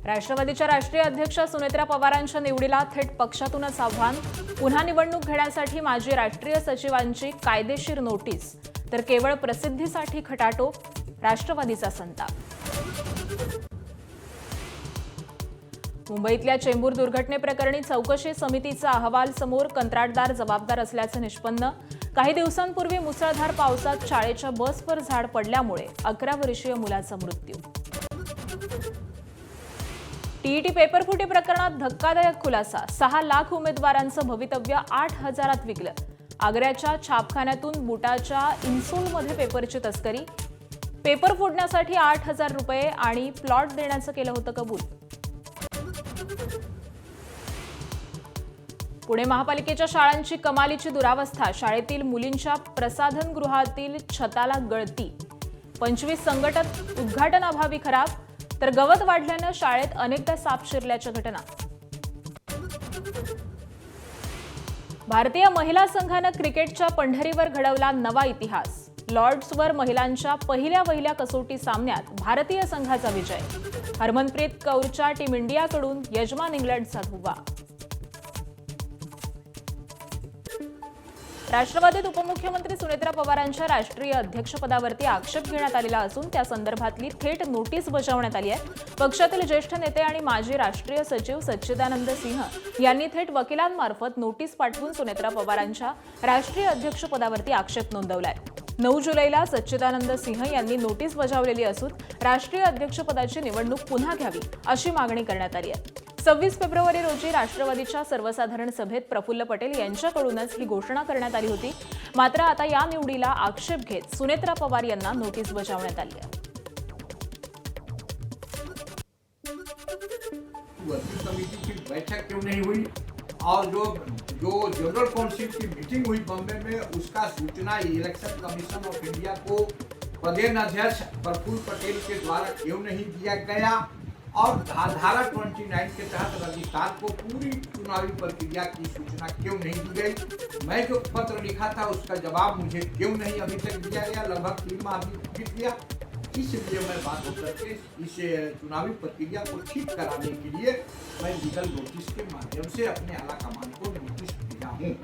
राष्ट्रवादीच्या राष्ट्रीय अध्यक्ष सुनेत्रा पवारांच्या निवडीला थेट पक्षातूनच आव्हान। पुन्हा निवडणूक घेण्यासाठी माजी राष्ट्रीय सचिवांची कायदेशीर नोटीस, तर केवळ प्रसिद्धीसाठी खटाटोप, राष्ट्रवादीचा संताप। मुंबईतल्या चेंबूर दुर्घटनेप्रकरणी चौकशी समितीचा अहवाल समोर, कंत्राटदार जबाबदार असल्याचं निष्पन्न। काही दिवसांपूर्वी मुसळधार पावसात शाळेच्या बसवर झाड पडल्यामुळे 11 वर्षीय मुलाचा मृत्यू। टीईटी पेपरफुटी प्रकरणात धक्कादायक खुलासा, 6 लाख उमेदवारांचं भवितव्य 8,000त विकलं। आग्र्याच्या छापखान्यातून बुटाच्या इन्सोलमध्ये पेपरची तस्करी, पेपर फोडण्यासाठी 8,000 रुपये आणि प्लॉट देण्याचं केलं होतं कबूल। पुणे महापालिकेच्या शाळांची कमालीची दुरावस्था, शाळेतील मुलींच्या प्रसाधनगृहातील छताला गळती, 25 संघटक उद्घाटनाभावी खराब, तर गवत वाढल्यानं शाळेत अनेकदा साप शिरल्याच्या घटना। भारतीय महिला संघानं क्रिकेटच्या पंढरीवर घडवला नवा इतिहास। लॉर्ड्सवर महिलांच्या पहिल्या कसोटी सामन्यात भारतीय संघाचा विजय। हरमनप्रीत कौरच्या टीम इंडियाकडून यजमान इंग्लंडचा धुव्वा। राष्ट्रवादीत उपमुख्यमंत्री सुनेत्रा पवारांच्या राष्ट्रीय अध्यक्षपदावरती आक्षेप घेण्यात आलेला असून त्या संदर्भातली थेट नोटीस बजावण्यात आली आहे। पक्षातील ज्येष्ठ नेते आणि माजी राष्ट्रीय सचिव सच्चिदानंद सिंह यांनी थेट वकिलांमार्फत नोटीस पाठवून सुनेत्रा पवारांच्या राष्ट्रीय अध्यक्षपदावरती आक्षेप नोंदवलाय। 9 जुलैला सच्चिदानंद सिंह यांनी नोटीस बजावलेली असून राष्ट्रीय अध्यक्षपदाची निवडणूक पुन्हा घ्यावी अशी मागणी करण्यात आली आहे। 26 फेब्रुवारी रोजी राष्ट्रवादीच्या सर्वसाधारण सभेत प्रफुल्ल पटेल यांच्याकडूनच ही घोषणा करण्यात आली होती। मात्र आता या निवडीला आक्षेप घेत सुनेत्रा पवार यांना नोटीस बजावण्यात आली आहे। वर्किंग कमेटी की बैठक क्यों नहीं हुई और जो जनरल काउंसिल की मीटिंग हुई बॉम्बे में, उसका सूचना इलेक्शन कमीशन ऑफ इंडिया को प्रदेश अध्यक्ष प्रफुल्ल पटेल के द्वारा क्यों नहीं दिया गया और धारा 29 के तहत राजस्थान को पूरी चुनावी प्रक्रिया की सूचना क्यों नहीं दी गई। मैं जो पत्र लिखा था उसका जवाब मुझे क्यों नहीं अभी तक दिया गया। लगभग 3 माह बीत गया। इसलिए मैं बात करके इस चुनावी प्रक्रिया को ठीक कराने के लिए मैं लीगल नोटिस के माध्यम से अपने आला कमान को नोटिस दिया हूँ।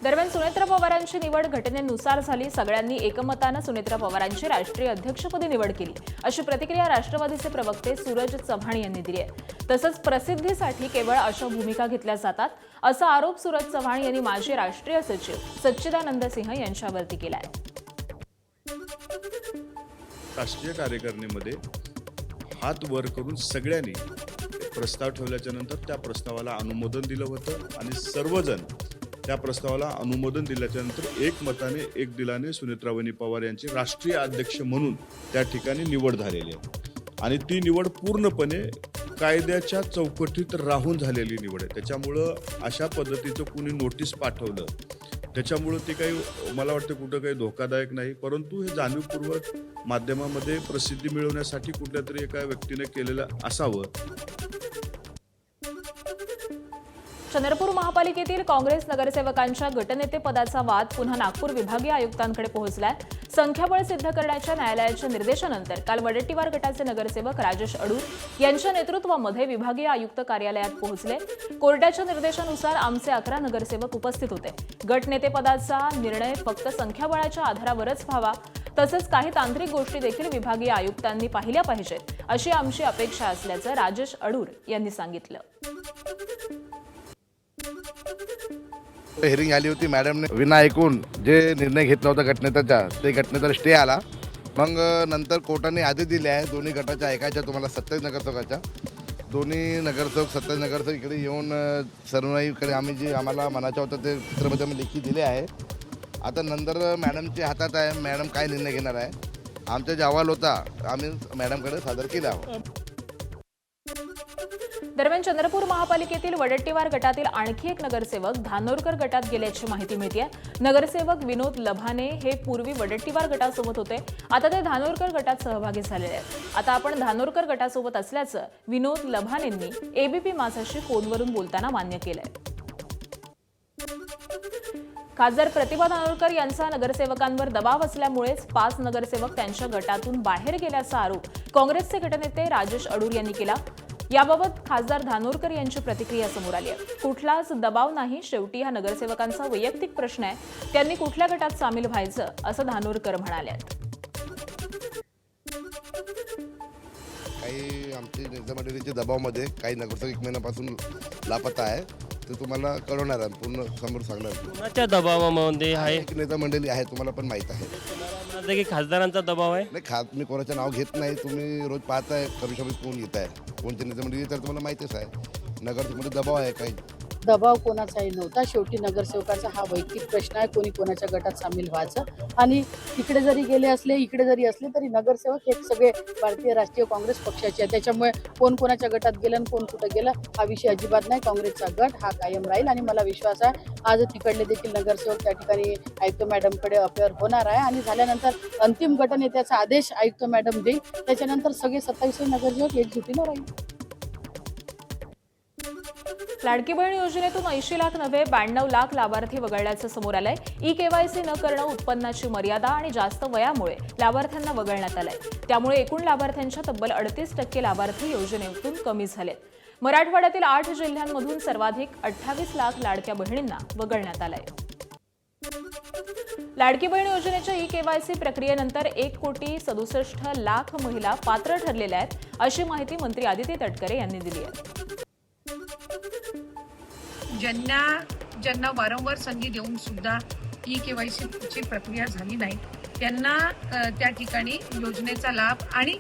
दरम्यान सुनेत्रा पवारांची निवड घटनेनुसार झाली। सगळ्यांनी एकमतानं सुनेत्रा पवारांची राष्ट्रीय अध्यक्षपदी निवड केली अशी प्रतिक्रिया राष्ट्रवादीचे प्रवक्ते सूरज चव्हाण यांनी दिली आहे। तसंच प्रसिद्धीसाठी केवळ अशा भूमिका घेतल्या जातात असा आरोप सूरज चव्हाण यांनी माजी राष्ट्रीय सचिव सच्चिदानंद सिंह यांच्यावरती केला आहे। राष्ट्रीय कार्यकारिणीमध्ये हात वर करून सगळ्यांनी प्रस्ताव ठेवल्याच्या नंतर त्या प्रस्तावाला अनुमोदन दिलं होतं आणि सर्वजण त्या प्रस्तावाला अनुमोदन दिल्याच्या नंतर एकमताने एक दिलाने सुनेत्रावहिनी पवार यांची राष्ट्रीय अध्यक्ष म्हणून त्या ठिकाणी निवड झालेली आहे आणि ती निवड पूर्णपणे कायद्याच्या चौकटीत राहून झालेली निवड आहे। त्याच्यामुळं अशा पद्धतीचं कुणी नोटीस पाठवलं त्याच्यामुळं ते काही मला वाटतं कुठं काही धोकादायक नाही, परंतु हे जाणीवपूर्वक माध्यमामध्ये प्रसिद्धी मिळवण्यासाठी कुठल्या तरी एका व्यक्तीने केलेलं असावं। चंद्रपूर महापालिकेतील काँग्रेस नगरसेवकांच्या गटनेतेपदाचा वाद पुन्हा नागपूर विभागीय आयुक्तांकडे पोहोचलाय। संख्याबळ सिद्ध करण्याच्या न्यायालयाच्या निर्देशानंतर काल वडेट्टीवार गटाचे नगरसेवक राजेश अडूर यांच्या नेतृत्वामध्ये विभागीय आयुक्त कार्यालयात पोहोचले। कोर्टाच्या निर्देशानुसार आमचे 11 नगरसेवक उपस्थित होते। गटनेतेपदाचा निर्णय फक्त संख्याबळाच्या आधारावरच व्हावा, तसंच काही तांत्रिक गोष्टी देखील विभागीय आयुक्तांनी पाहिल्या पाहिजेत अशी आमची अपेक्षा असल्याचं राजेश अडूर यांनी सांगितलं। हिअरिंग आली होती, मॅडमने विना ऐकून जे निर्णय घेतला होता घटनेचा ते घटनेचा स्टे आला। मग नंतर कोर्टाने आदेश दिले आहे दोन्ही गटाच्या ऐकायच्या, तुम्हाला 27 नगरसेवकाच्या दोन्ही नगरसेवक 27 नगरसेवक इकडे येऊन सर्वांकडे आम्ही जे आम्हाला म्हणायचं होतं ते चित्रमध्ये आम्ही लेखी दिले आहे। आता नंतर मॅडमच्या हातात आहे, मॅडम काय निर्णय घेणार आहे। आमचा जो अहवाल होता आम्ही मॅडमकडे सादर केला आहोत। दरम्यान चंद्रपूर महापालिकेतील वडेट्टीवार गटातील आणखी एक नगरसेवक धानोरकर गटात गेल्याची माहिती मिळते। नगरसेवक विनोद लभाने हे पूर्वी वडेट्टीवार गटासोबत होते, आता ते धानोरकर गटात सहभागी झालेले आहेत। आता आपण धानोरकर गटासोबत असल्याचं विनोद लभानेंनी एबीपी माझाशी फोनवरून बोलताना मान्य केलंय। खासदार प्रतिभा धानोरकर यांचा नगरसेवकांवर दबाव असल्यामुळेच 5 नगरसेवक त्यांच्या गटातून बाहेर गेल्याचा आरोप काँग्रेसचे गटनेते राजेश अडूर यांनी केला. याबाबत खासदार धानोरकर यांची प्रतिक्रिया समोर आली आहे. कुठलाच दबाव नाही, शेवटी हा नगरसेवकांचा वैयक्तिक प्रश्न आहे. त्यांनी कुठल्या गटात सामील व्हायचं असं धानोरकर म्हणाले. काही आमची नेता मंडळीच्या दबावामध्ये काही नगरसेवक 1 महिन्यापासून लापता आहे, ते तुम्हाला कळवणार आहे, पूर्ण समोर सांगणार. कोणाच्या दबावामध्ये आहे? एक नेता मंडळी आहे, तुम्हाला पण माहीत आहे. म्हणते की खासदारांचा दबाव आहे. नाही, मी कोणाचं नाव घेत नाही. तुम्ही रोज पाहताय कमिशनमध्ये कोण येत आहे, कोणते नेता मंडळी तर तुम्हाला माहितीच आहे. नगरसेवकमध्ये दबाव आहे. काही दबाव कोणाचाही नव्हता. शेवटी नगरसेवकाचा हा वैयक्तिक प्रश्न आहे, कोणी कोणाच्या गटात सामील व्हायचं. आणि तिकडे जरी गेले असले, इकडे जरी असले तरी नगरसेवक हे सगळे भारतीय राष्ट्रीय काँग्रेस पक्षाचे आहे. त्याच्यामुळे कोण कोणाच्या गटात गेलं आणि कोण कुठं गेलं हा विषय अजिबात नाही. काँग्रेसचा गट हा कायम राहील आणि मला विश्वास आहे आज तिकडले देखील नगरसेवक त्या ठिकाणी आयुक्त मॅडमकडे अपेअर होणार आहे आणि झाल्यानंतर अंतिम गटनेत्याचा आदेश आयुक्त मॅडम देईल. त्याच्यानंतर सगळे 27 नगरसेवक एकजुटीनं राहील. लाडकी बहीण योजनेतून 80 लाख नव्हे 92 लाख लाभार्थी वगळल्याचं समोर आलंय. ई-केवायसी न करणं, उत्पन्नाची मर्यादा आणि जास्त वयामुळे लाभार्थ्यांना वगळण्यात आलंय. त्यामुळे एकूण लाभार्थ्यांच्या तब्बल 38% लाभार्थी योजनेतून कमी झालेत. मराठवाड्यातील 8 जिल्ह्यांमधून सर्वाधिक 28 लाख लाडक्या बहिणींना वगळण्यात आलंय. लाडकी बहीण योजनेच्या ई-केवायसी प्रक्रियेनंतर 1,67,00,000 महिला पात्र ठरलेल्या आहेत, अशी माहिती मंत्री आदिती तटकरे यांनी दिली आहे. ज्यांना वारंवार संधी देऊन सुद्धा ई-केवायसीची प्रक्रिया झाली नाही त्यांना त्या ठिकाणी योजनेचा लाभ आणि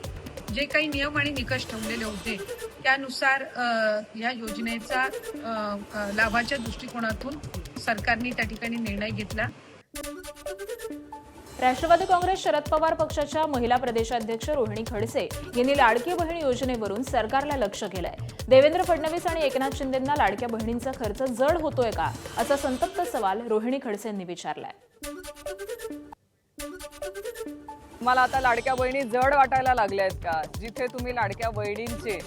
जे काही नियम आणि निकष ठेवलेले होते त्यानुसार या योजनेचा लाभाच्या दृष्टिकोनातून सरकारने त्या ठिकाणी निर्णय घेतला. राष्ट्रवादी काँग्रेस शरद पवार पक्षाच्या महिला प्रदेशाध्यक्ष रोहिणी खडसे यांनी लाडकी बहीण योजनेवरून सरकारला लक्ष केलंय. देवेंद्र फडणवीस आणि एकनाथ शिंदेंना लाडक्या बहिणींचा खर्च जड होतोय का, असा संतप्त सवाल रोहिणी खडसे यांनी विचारलाय. मला आता लाडक्या बहिणी जड वाटायला लागल्या आहेत का? जिथे तुम्ही लाडक्या बहिणींचे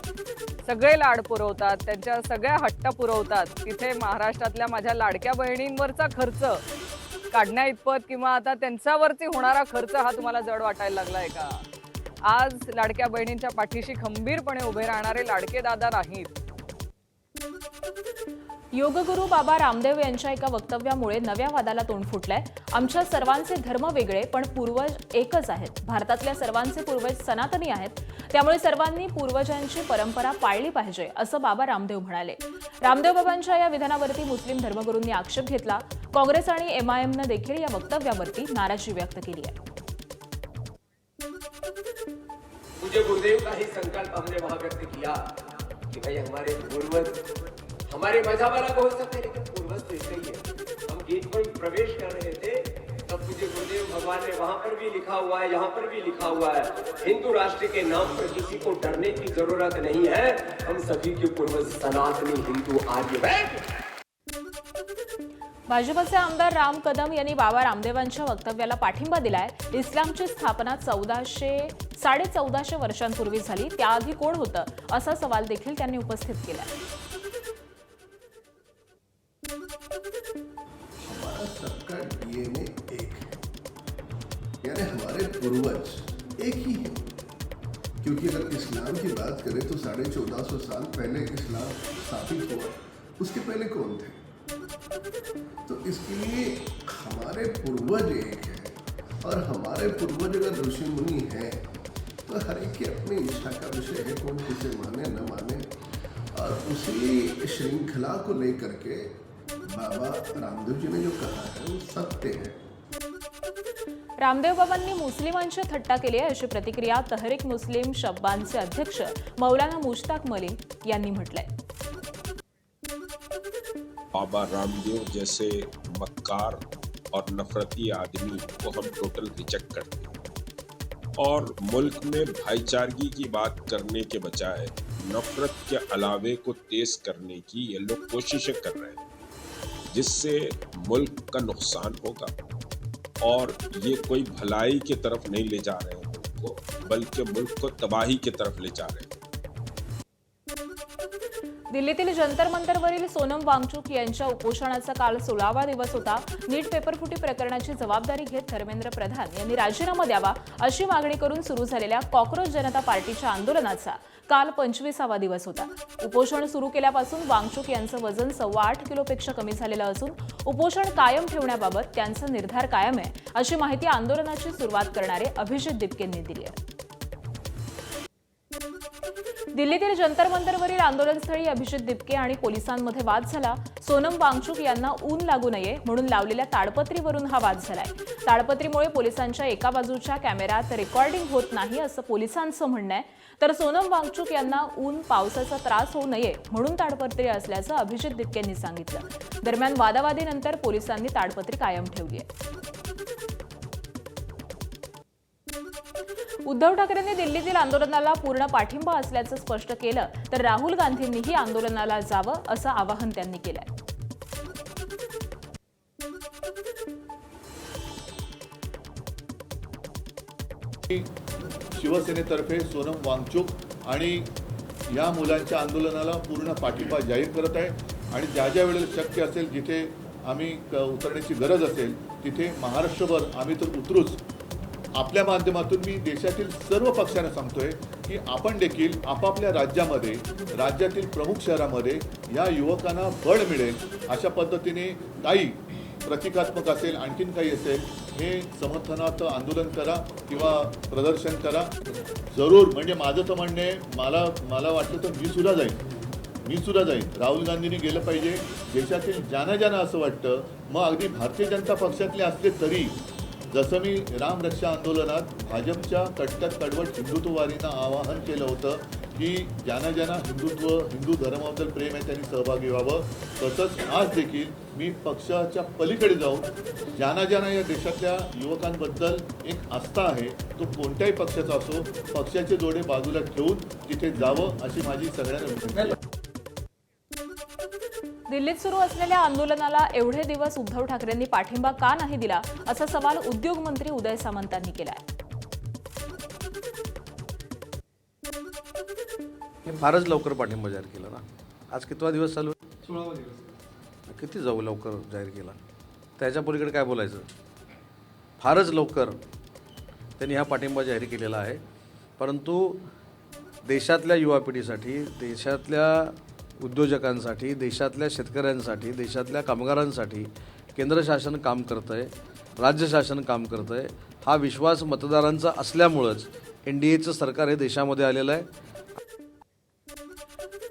सगळे लाड पुरवतात, त्यांच्या सगळ्या हट्ट पुरवतात, तिथे महाराष्ट्रातल्या माझ्या लाडक्या बहिणींवरचा खर्च काढण्या इतपत किंवा आता त्यांच्यावरती होणारा खर्च हा तुम्हाला जड वाटायला लागलाय का? आज लाडक्या बहिणींच्या पाठीशी खंबीरपणे उभे राहणारे लाडके दादा नाहीत. योगगुरू बाबा रामदेव यांच्या एका वक्तव्यामुळे नव्या वादाला तोंड फुटलंय. आमच्या सर्वांचे धर्म वेगळे पण पूर्वज एकच आहेत. भारतातल्या सर्वांचे पूर्वज सनातनी आहेत, त्यामुळे सर्वांनी पूर्वजांची परंपरा पाळली पाहिजे, असं बाबा रामदेव म्हणाले. रामदेव बाबांच्या या विधानावरती मुस्लिम धर्मगुरूंनी आक्षेप घेतला. काँग्रेस आणि एमआयएमनं देखील या वक्तव्यावरती नाराजी व्यक्त केली आहे. मुझे गुरुदेव का ही संकल्प हमने वहां व्यक्त किया कि भाई हमारे पूर्वज हमारे मजहब अलग हो सकते लेकिन पूर्वज तो एक ही है. हम गीत में प्रवेश कर रहे थे तब मुझे गुरुदेव भगवान ने वहां पर भी लिखा हुआ है, यहाँ पर भी लिखा हुआ है, हिंदू राष्ट्र के नाम पर किसी को डरने की जरूरत नहीं है. हम सभी के पूर्वज सनातनी हिंदू आर्य हैं. भाजपचे आमदार राम कदम यांनी बाबा रामदेवांच्या वक्तव्याला पाठिंबा दिलाय. इस्लामची स्थापना 1450 वर्षांपूर्वी झाली, त्याआधी कोण होतं, असा सवाल देखील त्यांनी उपस्थित केला. हमारा सबका डीएनए एक है, यानी हमारे पूर्वज एक ही है. क्योंकि अगर इस्लाम की बात करें तो 1450 साल पहले इस्लाम स्थापित हुआ, उसके पहले कौन थे? तो इसके लिए हमारे पूर्वज एक है और हमारे पूर्वज अगर ऋषि मुनि हैं तो हर एक की अपनी इच्छा का विषय है, कौन किसे माने न माने. और उसी श्रृंखला को लेकर के बाबा रामदेव जी ने जो कहा है वो सत्य है. रामदेव बाबांनी मुस्लिमांची थट्टा केली आहे, अशी प्रतिक्रिया तहरीक मुस्लिम शब्बांचे अध्यक्ष मौलाना मुश्ताक मलिक यांनी म्हटलंय. बाबा रामदेव जैसे मक्कार और नफरती आदमी को हम टोटल रिजेक्ट करते हैं और मुल्क में भाईचारगी की बात करने के बजाय नफरत के अलावे को तेज करने की ये लोग कोशिशें कर रहे हैं, जिससे मुल्क का नुकसान होगा और ये कोई भलाई की तरफ नहीं ले जा रहे हैं मुल्क को, बल्कि मुल्क को तबाही की तरफ ले जा रहे हैं. दिल्लीतील जंतर मंतरवरील सोनम वांगचुक यांच्या उपोषणाचा काल 16वा दिवस होता. नीट पेपरफुटी प्रकरणाची जबाबदारी घेत धर्मेंद्र प्रधान यांनी राजीनामा द्यावा अशी मागणी करून सुरू झालेल्या कॉक्रोच जनता पार्टीच्या आंदोलनाचा काल 25वा दिवस होता. उपोषण सुरू केल्यापासून वांगचुक यांचं वजन 8.25 किलोपेक्षा कमी झालेलं असून उपोषण कायम ठेवण्याबाबत त्यांचा निर्धार कायम आहे अशी माहिती आंदोलनाची सुरुवात करणारे अभिजित दिपकेंनी दिली आहे. दिल्लीतील जंतर मंतरवरील आंदोलनस्थळी अभिजित दिपके आणि पोलिसांमध्ये वाद झाला. सोनम वांगचुक यांना ऊन लागू नये म्हणून लावलेल्या ताडपत्रीवरून हा वाद झालाय. ताडपत्रीमुळे पोलिसांच्या एका बाजूच्या कॅमेऱ्यात रेकॉर्डिंग होत नाही असं पोलिसांचं म्हणणं आहे, तर सोनम वांगचुक यांना ऊन पावसाचा त्रास होऊ नये म्हणून ताडपत्री असल्याचं अभिजित दिपकेंनी सांगितलं. दरम्यान वादावादीनंतर पोलिसांनी ताडपत्री कायम ठेवली आहे. उद्धव ठाकरेंनी दिल्लीतील आंदोलनाला पूर्ण पाठिंबा असल्याचं स्पष्ट केलं, तर राहुल गांधींनीही आंदोलनाला जावं असं आवाहन त्यांनी केलंय. शिवसेनेतर्फे सोनम वांगचुक आणि या मुलांच्या आंदोलनाला पूर्ण पाठिंबा जाहीर करत आहे आणि ज्या ज्या वेळेला शक्य असेल, जिथे आम्ही उतरण्याची गरज असेल तिथे महाराष्ट्रभर आम्ही तर उतरूच. आपल्या माध्यमातून मी देशातील सर्व पक्षांना सांगतोय की आपण देखील आपापल्या राज्यामध्ये, राज्यातील प्रमुख शहरामध्ये या युवकांना बळ मिळेल अशा पद्धतीने काही प्रतिकात्मक असेल, आणखीन काही असेल, हे समर्थनार्थ आंदोलन करा किंवा प्रदर्शन करा जरूर. म्हणजे माझं तर म्हणणं आहे, मला वाटतं तर मी सुद्धा जाईन. राहुल गांधींनी गेलं पाहिजे. देशातील ज्यांना असं वाटतं, मग अगदी भारतीय जनता पक्षातले असले तरी, जसं मी रामरक्षा आंदोलनात भाजपच्या कट्टर कडवट हिंदुत्ववादींना आवाहन केलं होतं की ज्यांना हिंदू धर्माबद्दल प्रेम आहे त्यांनी सहभागी व्हावं, तसंच आज देखील मी पक्षाच्या पलीकडे जाऊन ज्यांना या देशातल्या युवकांबद्दल एक आस्था आहे, तो कोणत्याही पक्षाचा असो, पक्षाचे जोडे बाजूला ठेवून तिथे जावं अशी माझी सगळ्यांना विनंती आहे. दिल्लीत सुरू असलेल्या आंदोलनाला एवढे दिवस उद्धव ठाकरेंनी पाठिंबा का नाही दिला असा सवाल उद्योग मंत्री उदय सामंतांनी केलाय. फारच लवकर पाठिंबा जाहीर केला ना. आज कितवा दिवस चालू आहे? 16वा दिवस. किती जाऊ लवकर जाहीर केला, त्याच्या पलीकडे काय बोलायचं. फारच लवकर त्यांनी हा पाठिंबा जाहीर केलेला आहे. परंतु देशातल्या युवा पिढीसाठी, देशातल्या उद्योजकांसाठी, देशातल्या शेतकऱ्यांसाठी, देशातल्या कामगारांसाठी केंद्र शासन काम करतं आहे, राज्य शासन काम करतं आहे. हा विश्वास मतदारांचा असल्यामुळंच NDAचं सरकार हे देशामध्ये आलेलं आहे.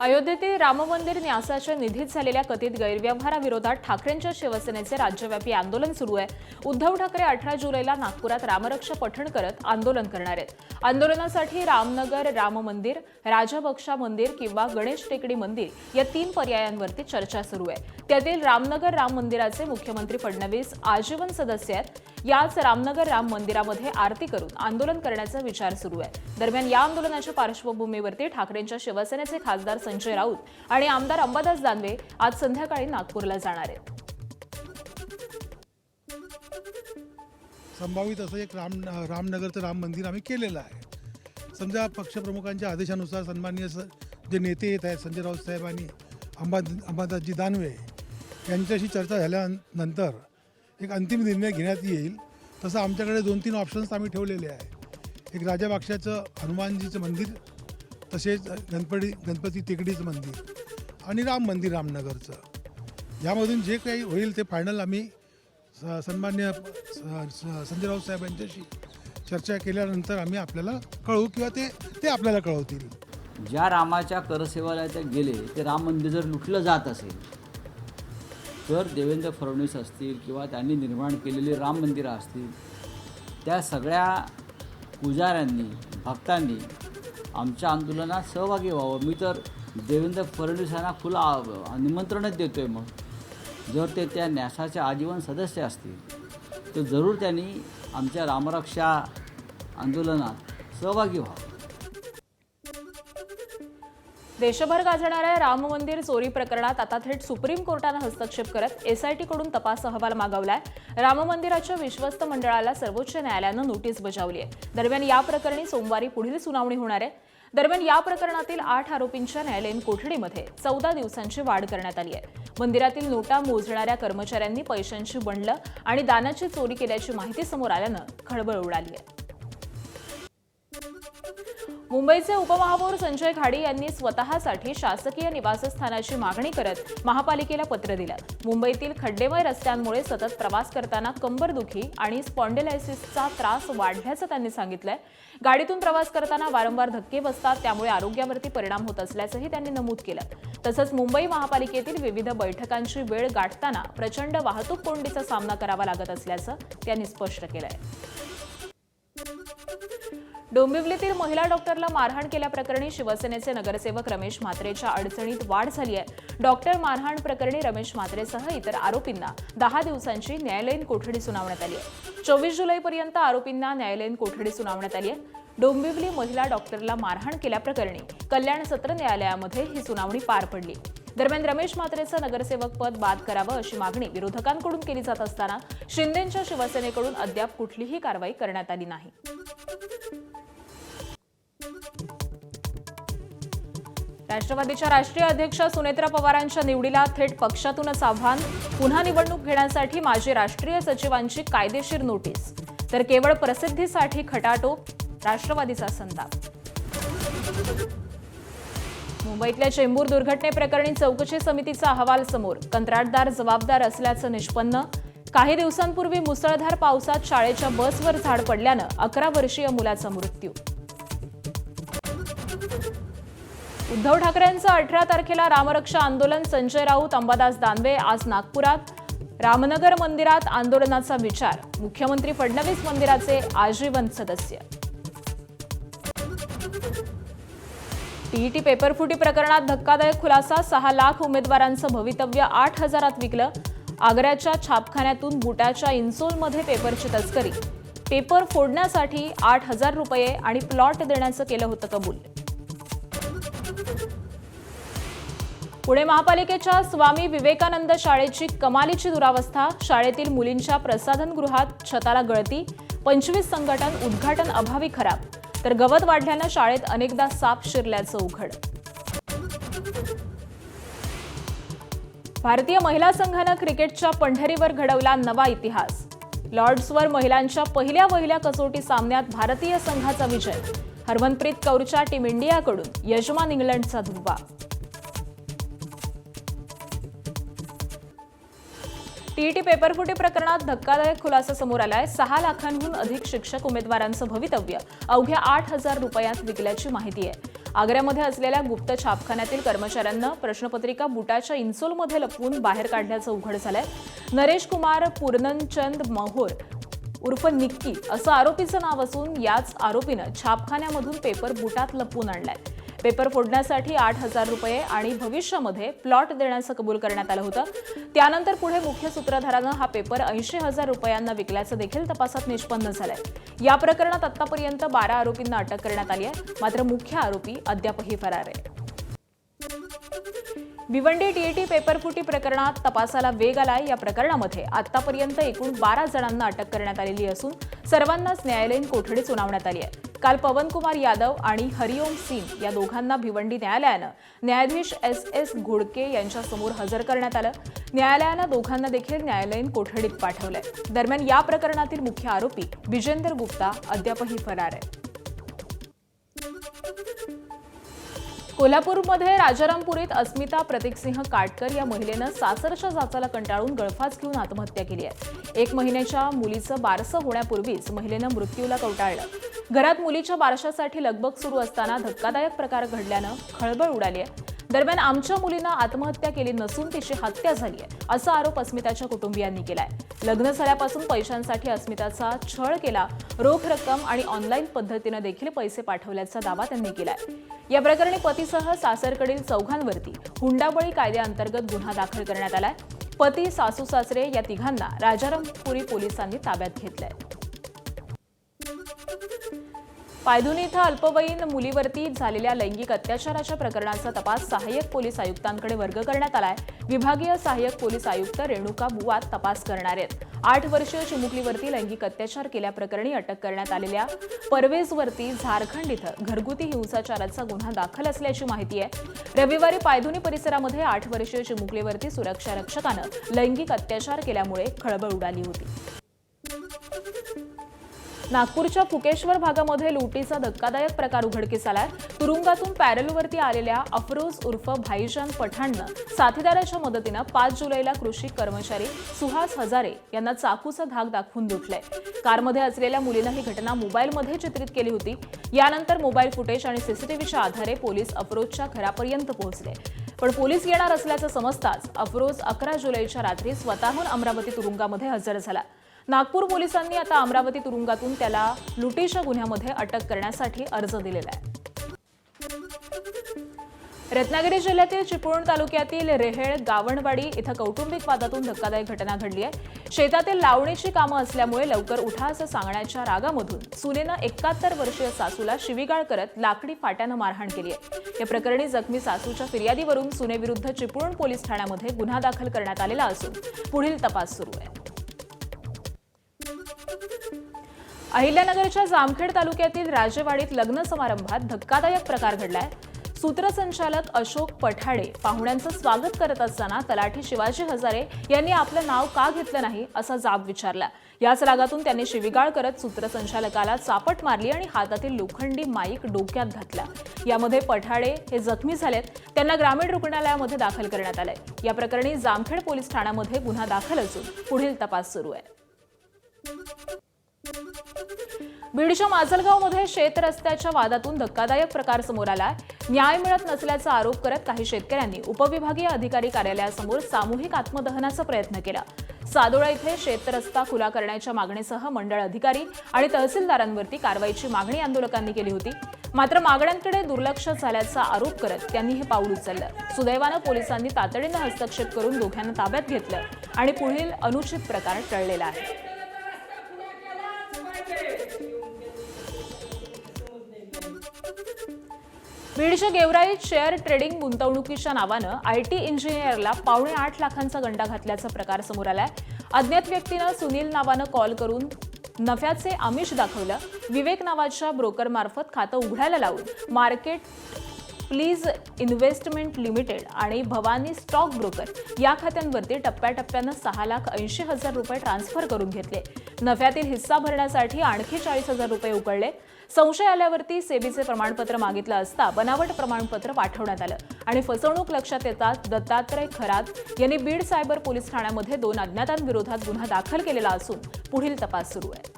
अयोध्येतील राम मंदिर न्यासाच्या निधीत झालेल्या कथित गैरव्यवहाराविरोधात ठाकरेंच्या शिवसेनेचे राज्यव्यापी आंदोलन सुरू आहे. उद्धव ठाकरे 18 जुलैला नागपुरात रामरक्षा पठण करत आंदोलन करणार आहेत. आंदोलनासाठी रामनगर राम मंदिर, राजबक्षा मंदिर किंवा गणेश टेकडी मंदिर या 3 पर्यायांवरती चर्चा सुरू आहे. त्यातील रामनगर राम मंदिराचे मुख्यमंत्री फडणवीस आजीवन सदस्य आहेत. याच रामनगर राम मंदिरामध्ये आरती करून आंदोलन करण्याचा विचार सुरू आहे. दरम्यान या आंदोलनाच्या पार्श्वभूमीवरती ठाकरेंच्या शिवसेनेचे खासदार संजय राऊत आणि आमदार अंबादास दानवे आज संध्याकाळी नागपूरला जाणार आहेत. संभावित असं एक रामनगरचं राम मंदिर आम्ही केलेलं आहे. समजा पक्षप्रमुखांच्या आदेशानुसार सन्माननीय जे नेते येत आहेत, संजय राऊत साहेब आणि अंबादासजी दानवे यांच्याशी चर्चा झाल्यानंतर एक अंतिम निर्णय घेण्यात येईल. तसं आमच्याकडे 2-3 ऑप्शन्स आम्ही ठेवलेले आहे. एक राजाबाक्षाचं हनुमानजीचं मंदिर, तसेच गणपती टेकडीचं मंदिर आणि राम मंदिर रामनगरचं. यामधून जे काही होईल ते फायनल आम्ही सन्मान्य संजय राऊत साहेब यांच्याशी चर्चा केल्यानंतर आम्ही आपल्याला कळवू किंवा ते आपल्याला कळवतील. ज्या रामाच्या करसेवाला ते गेले, ते राम मंदिर जर लुटलं जात असेल तर देवेंद्र फडणवीस असतील किंवा त्यांनी निर्माण केलेली राम मंदिरं असतील, त्या सगळ्या पुजाऱ्यांनी, भक्तांनी आमच्या आंदोलनात सहभागी व्हावं. मी तर देवेंद्र फडणवीसांना खुलं निमंत्रणच देतो आहे. मग जर ते त्या न्यासाचे आजीवन सदस्य असतील तर जरूर त्यांनी आमच्या रामरक्षा आंदोलनात सहभागी व्हावं. देशभर गाजणाऱ्या राम मंदिर चोरी प्रकरणात आता थेट सुप्रीम कोर्टानं हस्तक्षेप करत एसआयटीकडून तपास अहवाल मागवलाय. राम मंदिराच्या विश्वस्त मंडळाला सर्वोच्च न्यायालयानं नोटीस बजावली आहे. दरम्यान या प्रकरणी सोमवारी पुढील सुनावणी होणार आहे. दरम्यान या प्रकरणातील 8 आरोपींच्या न्यायालयीन कोठडीमध्ये 14 दिवसांची वाढ करण्यात आली आहे. मंदिरातील नोटा मोजणाऱ्या कर्मचाऱ्यांनी पैशांची बंडलं आणि दानाची चोरी केल्याची माहिती समोर आल्यानं खळबळ उडाली आहे. मुंबईचे उपमहापौर संजय खाडे यांनी स्वतःसाठी शासकीय निवासस्थानाची मागणी करत महापालिकेला पत्र दिलं. मुंबईतील खड्डेमय रस्त्यांमुळे सतत प्रवास करताना कंबरदुखी आणि स्पॉन्डिलायसिसचा त्रास वाढल्याचं त्यांनी सांगितलंय. गाडीतून प्रवास करताना वारंवार धक्के बसतात, त्यामुळे आरोग्यावरती परिणाम होत असल्याचंही त्यांनी नमूद केलं. तसंच मुंबई महापालिकेतील विविध बैठकांची वेळ गाठताना प्रचंड वाहतूक कोंडीचा सामना करावा लागत असल्याचं त्यांनी स्पष्ट केलंय. डोंबिवलीतील महिला डॉक्टरला मारहाण केल्याप्रकरणी शिवसेनेचे नगरसेवक रमेश म्हात्रेच्या अडचणीत वाढ झाली आहे. डॉक्टर मारहाण प्रकरणी रमेश म्हात्रेसह इतर आरोपींना 10 दिवसांची न्यायालयीन कोठडी सुनावण्यात आली आहे. 24 जुलैपर्यंत आरोपींना न्यायालयीन कोठडी सुनावण्यात आली आहे. डोंबिवली महिला डॉक्टरला मारहाण केल्याप्रकरणी कल्याण सत्र न्यायालयामध्ये ही सुनावणी पार पडली. दरम्यान रमेश म्हात्रेचं नगरसेवक पद बाद करावं अशी मागणी विरोधकांकडून केली जात असताना शिंदेंच्या शिवसेनेकडून अद्याप कुठलीही कारवाई करण्यात आली नाही. राष्ट्रवादीच्या राष्ट्रीय अध्यक्षा सुनेत्रा पवारांच्या निवडीला थेट पक्षातूनच आव्हान. पुन्हा निवडणूक घेण्यासाठी माजी राष्ट्रीय सचिवांची कायदेशीर नोटीस, तर केवळ प्रसिद्धीसाठी खटाटोप, राष्ट्रवादीचा संताप. मुंबईतल्या चेंबूर दुर्घटनेप्रकरणी चौकशी समितीचा अहवाल समोर. कंत्राटदार जबाबदार असल्याचं निष्पन्न. काही दिवसांपूर्वी मुसळधार पावसात शाळेच्या बसवर झाड पडल्यानं 11 वर्षीय मुलाचा मृत्यू. उद्धव ठाकरेंचं 18 तारखेला रामरक्षा आंदोलन. संजय राऊत, अंबादास दानवे आज नागपुरात. रामनगर मंदिरात आंदोलनाचा विचार. मुख्यमंत्री फडणवीस मंदिराचे आजीवन सदस्य. टीईटी पेपरफुटी प्रकरणात धक्कादायक खुलासा. 6 लाख उमेदवारांचं भवितव्य 8,000त विकलं. आग्र्याच्या छापखान्यातून बुटाच्या इन्सोलमध्ये पेपरची तस्करी. पेपर फोडण्यासाठी 8,000 रुपये आणि प्लॉट देण्याचं केलं होतं कबूल. पुणे महापालिकेच्या स्वामी विवेकानंद शाळेची कमालीची दुरावस्था. शाळेतील मुलींच्या प्रसाधनगृहात छताला गळती. 25 संघटन उद्घाटन अभावी खराब. तर गवत वाढल्यानं शाळेत अनेकदा साप शिरल्याचं उघड. भारतीय महिला संघानं क्रिकेटच्या पंढरीवर घडवला नवा इतिहास. लॉर्ड्सवर महिलांच्या पहिल्या कसोटी सामन्यात भारतीय संघाचा विजय. हरमनप्रीत कौरच्या टीम इंडियाकडून यजमान इंग्लंडचा धुव्वा. टीईटी पेपरफुटी प्रकरणात धक्कादायक खुलासा समोर आलाय. 6 लाखांहून अधिक शिक्षक उमेदवारांचं भवितव्य अवघ्या 8,000 रुपयात विकल्याची माहिती आहे. आग्र्यामध्ये असलेल्या गुप्त छापखान्यातील कर्मचाऱ्यांना प्रश्नपत्रिका बुटाच्या इन्सोलमध्ये लपवून बाहेर काढल्याचं उघड झालंय. नरेश कुमार पूर्णचंद मोहोर उर्फ निक्की असं आरोपीचं नाव असून याच आरोपीनं छापखान्यामधून पेपर बुटात लपवून आणलाय. पेपर फोडण्यासाठी 8,000 रुपये आणि भविष्यामध्ये प्लॉट देण्याचं कबूल करण्यात आलं होतं. त्यानंतर पुढे मुख्य सूत्रधारानं हा पेपर 80,000 रुपयांना विकल्याचं देखील तपासात निष्पन्न झालंय. या प्रकरणात आतापर्यंत 12 आरोपींना अटक करण्यात आली आहे. मात्र मुख्य आरोपी अद्यापही फरार आहे. भिवंडी टीईटी पेपरफुटी प्रकरणात तपासाला वेग आलाय. या प्रकरणामध्ये आतापर्यंत एकूण 12 जणांना अटक करण्यात आलेली असून सर्वांनाच न्यायालयीन कोठडी सुनावण्यात आली आहे. काल पवन कुमार यादव आणि हरिओम सिंग या दोघांना भिवंडी न्यायालयानं न्यायाधीश एस घोडके यांच्यासमोर हजर करण्यात आलं. न्यायालयानं दोघांना देखील न्यायालयीन कोठडीत पाठवलंय. दरम्यान या प्रकरणातील मुख्य आरोपी विजेंदर गुप्ता अद्यापही फरार आहे. कोल्हापूरमध्ये राजारामपुरीत अस्मिता प्रतीकसिंह काटकर या महिलेनं सासरच्या जाचाला कंटाळून गळफास घेऊन आत्महत्या केली आहे. 1 महिन्याच्या मुलीचं बारसं होण्यापूर्वीच महिलेनं मृत्यूला कवटाळलं. घरात मुलीच्या बारशासाठी लगबग सुरू असताना धक्कादायक प्रकार घडल्यानं खळबळ उडाली आहे. दरम्यान आमच्या मुलीनं आत्महत्या केली नसून तिची हत्या झाली आहे असा आरोप अस्मिताच्या कुटुंबियांनी केलाय. लग्न झाल्यापासून पैशांसाठी अस्मिताचा छळ केला. रोख रक्कम आणि ऑनलाईन पद्धतीनं देखील पैसे पाठवल्याचा दावा त्यांनी केलाय. या प्रकरणी पतीसह सासरकडील 4घांवरती हुंडाबळी कायद्याअंतर्गत गुन्हा दाखल करण्यात आलाय. पती, सासू सासरे या तिघांना राजारामपुरी पोलिसांनी ताब्यात घेतलंय. पायधुनी इथं अल्पवयीन मुलीवरती झालेल्या लैंगिक अत्याचाराच्या प्रकरणाचा तपास सहाय्यक पोलीस आयुक्तांकडे वर्ग करण्यात आलाय. विभागीय सहाय्यक पोलीस आयुक्त रेणुका बुवा तपास करणार आहेत. 8 वर्षीय चिमुकलीवरती लैंगिक अत्याचार केल्याप्रकरणी अटक करण्यात आलेल्या परवेजवरती झारखंड इथं घरगुती हिंसाचाराचा गुन्हा दाखल असल्याची माहिती आहे. रविवारी पायधुनी परिसरामध्ये 8 वर्षीय चिमुकलीवरती सुरक्षा रक्षकानं लैंगिक अत्याचार केल्यामुळे खळबळ उडाली होती. नागपूरच्या फुकेश्वर भागामध्ये लुटीचा धक्कादायक प्रकार उघडकीस आलाय. तुरुंगातून पॅरलवरती आलेल्या अफरोज उर्फ भाईजान पठाणनं साथीदाराच्या मदतीनं 5 जुलैला कृषी कर्मचारी सुहास हजारे यांना चाकूचा धाक दाखवून लुटलंय. कारमध्ये असलेल्या मुलीनं ही घटना मोबाईलमध्ये चित्रित केली होती. यानंतर मोबाईल फुटेज आणि सीसीटीव्हीच्या आधारे पोलीस अफरोजच्या घरापर्यंत पोहोचले. पण पोलीस येणार असल्याचं समजताच अफरोज 11 जुलैच्या रात्री स्वतःहून अमरावती तुरुंगामध्ये हजर झाला. नागपूर पोलिसांनी आता अमरावती तुरुंगातून त्याला लुटीच्या गुन्ह्यामध्ये अटक करण्यासाठी अर्ज दिलेला आहे. रत्नागिरी जिल्ह्यातील चिपळूण तालुक्यातील रेहेळ गावणवाडी इथं कौटुंबिक वादातून धक्कादायक घटना घडली आहे. शेतातील लावणीची कामं असल्यामुळे लवकर उठा असं सांगण्याच्या रागामधून सुनेनं 71 वर्षीय सासूला शिवीगाळ करत लाकडी फाट्यानं मारहाण केली आहे. या प्रकरणी जखमी सासूच्या फिर्यादीवरून सुनेविरुद्ध चिपळूण पोलीस ठाण्यामध्ये गुन्हा दाखल करण्यात आलेला असून पुढील तपास सुरू आहे. अहिल्यानगरच्या जामखेड तालुक्यातील राजेवाडीत लग्न समारंभात धक्कादायक प्रकार घडलाय. सूत्रसंचालक अशोक पठाडे पाहुण्यांचं स्वागत करत असताना तलाठी शिवाजी हजारे यांनी आपलं नाव का घेतलं नाही असा जाब विचारला. याच रागातून त्यांनी शिवीगाळ करत सूत्रसंचालकाला चापट मारली आणि हातातील लोखंडी माईक डोक्यात घातला. यामध्ये पठाडे हे जखमी झालेत. त्यांना ग्रामीण रुग्णालयामध्ये दाखल करण्यात आलंय. या प्रकरणी जामखेड पोलीस ठाण्यामध्ये गुन्हा दाखल असून पुढील तपास सुरू आहे. बीडच्या माजलगावमध्ये शेत रस्त्याच्या वादातून धक्कादायक प्रकार समोर आला. न्याय मिळत नसल्याचा आरोप करत काही शेतकऱ्यांनी उपविभागीय अधिकारी कार्यालयासमोर सामूहिक आत्मदहनाचा प्रयत्न केला. सादोळा इथे शेत रस्ता खुला करण्याच्या मागणीसह मंडळ अधिकारी आणि तहसीलदारांवरती कारवाईची मागणी आंदोलकांनी केली होती. मात्र मागण्यांकडे दुर्लक्ष झाल्याचा आरोप करत त्यांनी हे पाऊल उचललं. सुदैवानं पोलिसांनी तातडीनं हस्तक्षेप करून दोघांना ताब्यात घेतलं आणि पुढील अनुचित प्रकार टळलेला आहे. बीडच्या गेवराईत शेअर ट्रेडिंग गुंतवणुकीच्या नावानं आयटी इंजिनियरला 7.5 लाखांचा गंडा घातल्याचा प्रकार समोर आलाय. अज्ञात व्यक्तीनं सुनील नावानं कॉल करून नफ्याचे आमिष दाखवलं. विवेक नावाच्या ब्रोकरमार्फत खातं उघडायला लावून मार्केट प्लीज इन्व्हेस्टमेंट लिमिटेड आणि भवानी स्टॉक ब्रोकर या खात्यांवरती टप्प्याटप्प्यानं 6,80,000 रुपये ट्रान्सफर करून घेतले. नफ्यातील हिस्सा भरण्यासाठी आणखी 40,000 रुपये उकळले. संशय आल्यावरती सेबीचे प्रमाणपत्र मागितलं असता बनावट प्रमाणपत्र पाठवण्यात आलं आणि फसवणूक लक्षात येतात दत्तात्रय खरात यांनी बीड सायबर पोलीस ठाण्यामध्ये 2 अज्ञातांविरोधात गुन्हा दाखल केलेला असून पुढील तपास सुरू आहे.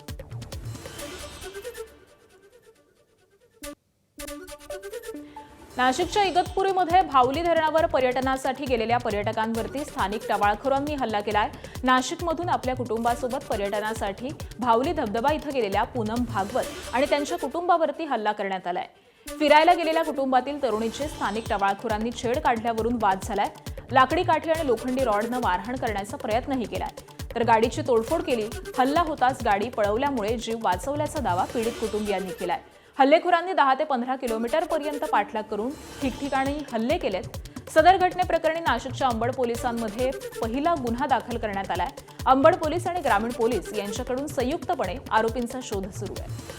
नाशिकच्या इगतपुरीमध्ये भावली धरणावर पर्यटनासाठी गेलेल्या पर्यटकांवरती स्थानिक टवाळखोरांनी हल्ला केलाय. नाशिकमधून आपल्या कुटुंबासोबत पर्यटनासाठी भावली धबधबा इथं गेलेल्या पूनम भागवत आणि त्यांच्या कुटुंबावरती हल्ला करण्यात आलाय. फिरायला गेलेल्या कुटुंबातील तरुणीची स्थानिक टवाळखोरांनी छेड काढल्यावरून वाद झालाय. लाकडी काठी आणि लोखंडी रॉडनं मारहाण करण्याचा प्रयत्नही केलाय. तर गाडीची तोडफोड केली. हल्ला होताच गाडी पळवल्यामुळे जीव वाचवल्याचा दावा पीडित कुटुंबियांनी केलाय. हल्लेखोरांनी 10 ते 15 किलोमीटरपर्यंत पाठलाग करून ठिकठिकाणी हल्ले केलेत. सदर घटनेप्रकरणी नाशिकच्या अंबड पोलिसांमध्ये पहिला गुन्हा दाखल करण्यात आलाय. अंबड पोलीस आणि ग्रामीण पोलीस यांच्याकडून संयुक्तपणे आरोपींचा शोध सुरू आहे.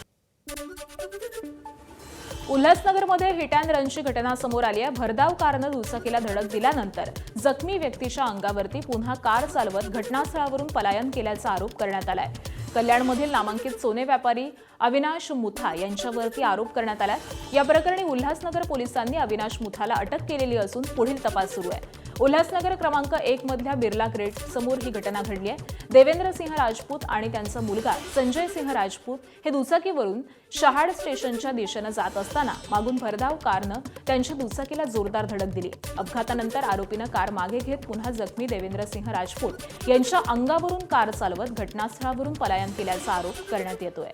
उल्हासनगरमध्ये हिट अँड रनची घटना समोर आली आहे. भरधाव कारनं दुचाकीला धडक दिल्यानंतर जखमी व्यक्तीच्या अंगावरती पुन्हा कार चालवत घटनास्थळावरून पलायन केल्याचा आरोप करण्यात आलाय. कल्याणमधील नामांकित सोने व्यापारी अविनाश मुथा यांच्यावरती आरोप करण्यात आलाय. या प्रकरणी उल्हासनगर पोलिसांनी अविनाश मुथाला अटक केलेली असून पुढील तपास सुरू आहे. उल्हासनगर क्रमांक 1 मधल्या बिर्ला ग्रेट समोर ही घटना घडली आहे. देवेंद्र सिंह राजपूत आणि त्यांचा मुलगा संजय सिंह राजपूत हे दुचाकीवरून शहाड स्टेशनच्या दिशेनं जात असताना मागून भरधाव कारनं त्यांच्या दुचाकीला जोरदार धडक दिली. अपघातानंतर आरोपीनं कार मागे घेत पुन्हा जखमी देवेंद्र सिंह राजपूत यांच्या अंगावरून कार चालवत घटनास्थळावरून पलायन केल्याचा आरोप करण्यात येतोय.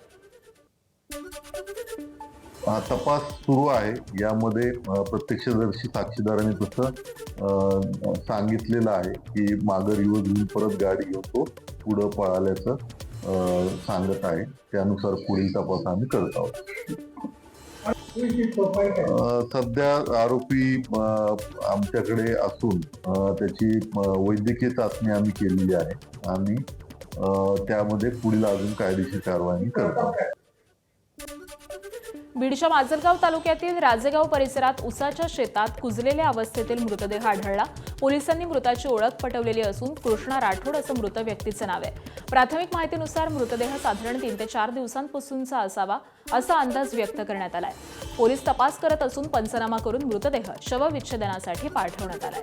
तपास सुरू आहे. यामध्ये प्रत्यक्षदर्शी साक्षीदारांनी तसं सांगितलेलं आहे की मागं रिवर्स घेऊन परत गाडी घेऊन तो पुढं पळाल्याचं सांगत आहे. त्यानुसार पुढील तपास आम्ही करत आहोत. सध्या आरोपी आमच्याकडे असून त्याची वैद्यकीय चाचणी आम्ही केलेली आहे आणि त्यामध्ये पुढील अजून कायदेशीर कारवाई करतो. बीडच्या माजलगाव तालुक्यातील राजेगाव परिसरात उसाच्या शेतात कुजलेल्या अवस्थेतील मृतदेह आढळला. पोलिसांनी मृताची ओळख पटवलेली असून कृष्णा राठोड असं मृत व्यक्तीचं नाव आहे. प्राथमिक माहितीनुसार मृतदेह साधारण 3 ते 4 दिवसांपासूनचा असावा असा अंदाज व्यक्त करण्यात आलाय. पोलीस तपास करत असून पंचनामा करून मृतदेह शवविच्छेदनासाठी पाठवण्यात आलाय.